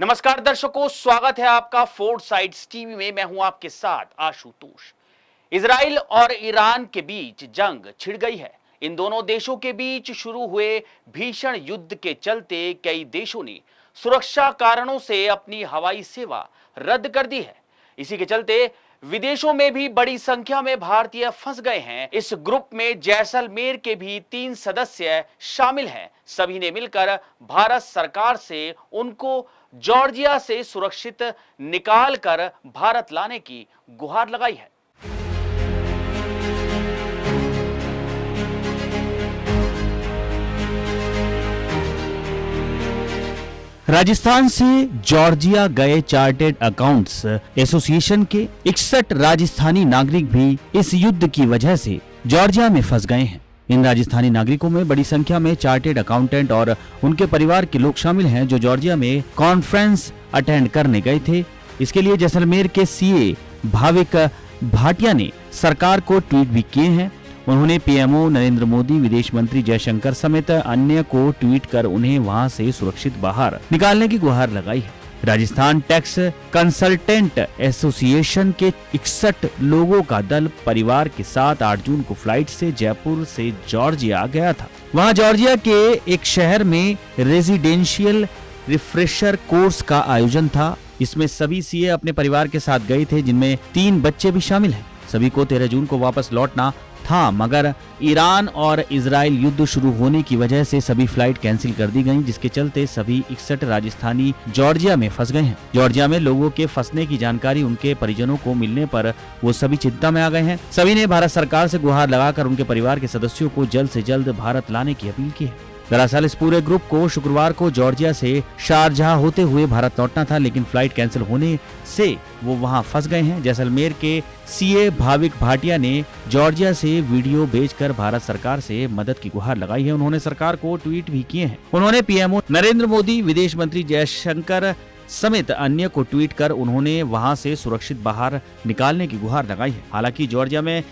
नमस्कार दर्शकों, स्वागत है आपका फोर्ट साइड्स टीवी में। मैं हूं आपके साथ आशुतोष। इजराइल और ईरान के बीच जंग छिड़ गई है। इन दोनों देशों के बीच शुरू हुए भीषण युद्ध के चलते कई देशों ने सुरक्षा कारणों से अपनी हवाई सेवा रद्द कर दी है। इसी के चलते विदेशों में भी बड़ी संख्या में भारतीय फंस गए हैं। इस ग्रुप में जैसलमेर के भी 3 सदस्य शामिल हैं। सभी ने मिलकर भारत सरकार से उनको जॉर्जिया से सुरक्षित निकाल कर भारत लाने की गुहार लगाई है। राजस्थान से जॉर्जिया गए चार्टेड अकाउंट्स एसोसिएशन के 61 राजस्थानी नागरिक भी इस युद्ध की वजह से जॉर्जिया में फंस गए हैं। इन राजस्थानी नागरिकों में बड़ी संख्या में चार्टेड अकाउंटेंट और उनके परिवार के लोग शामिल हैं, जो जॉर्जिया में कॉन्फ्रेंस अटेंड करने गए थे। इसके लिए जैसलमेर के सीए भाविक भाटिया ने सरकार को ट्वीट भी किए हैं। उन्होंने पीएमओ नरेंद्र मोदी, विदेश मंत्री जयशंकर समेत अन्य को ट्वीट कर उन्हें वहां से सुरक्षित बाहर निकालने की गुहार लगाई है। राजस्थान टैक्स कंसल्टेंट एसोसिएशन के 61 लोगों का दल परिवार के साथ 8 जून को फ्लाइट से जयपुर से जॉर्जिया गया था। वहां जॉर्जिया के एक शहर में रेजिडेंशियल रिफ्रेशर कोर्स का आयोजन था। इसमें सभी सीए अपने परिवार के साथ गए थे, जिनमें 3 बच्चे भी शामिल हैं। सभी को 13 जून को वापस लौटना था, मगर ईरान और इजराइल युद्ध शुरू होने की वजह से सभी फ्लाइट कैंसिल कर दी गईं, जिसके चलते सभी 61 राजस्थानी जॉर्जिया में फंस गए हैं। जॉर्जिया में लोगों के फंसने की जानकारी उनके परिजनों को मिलने पर वो सभी चिंता में आ गए हैं। सभी ने भारत सरकार से गुहार लगाकर उनके परिवार के सदस्यों को जल्द से जल्द भारत लाने की अपील की है। दरअसल इस पूरे ग्रुप को शुक्रवार को जॉर्जिया से शारजाह होते हुए भारत लौटना था, लेकिन फ्लाइट कैंसिल होने से वो वहां फंस गए हैं। जैसलमेर के सीए भाविक भाटिया ने जॉर्जिया से वीडियो भेजकर भारत सरकार से मदद की गुहार लगाई है। उन्होंने सरकार को ट्वीट भी किए हैं। उन्होंने पीएमओ नरेंद्र मोदी, विदेश मंत्री जयशंकर समेत अन्य को ट्वीट कर उन्होंने वहां से सुरक्षित बाहर निकालने की गुहार लगाई है। हालांकि जॉर्जिया में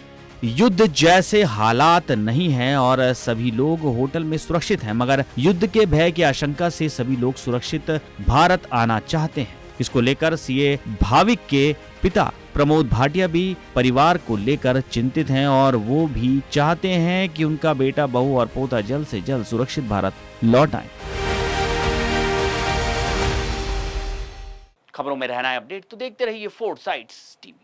युद्ध जैसे हालात नहीं हैं और सभी लोग होटल में सुरक्षित हैं, मगर युद्ध के भय की आशंका से सभी लोग सुरक्षित भारत आना चाहते हैं। इसको लेकर सीए भाविक के पिता प्रमोद भाटिया भी परिवार को लेकर चिंतित हैं और वो भी चाहते हैं कि उनका बेटा, बहू और पोता जल्द से जल्द सुरक्षित भारत लौट आए। खबरों में रहना है अपडेट तो देखते रहिए फोर्ट साइड्स टीवी।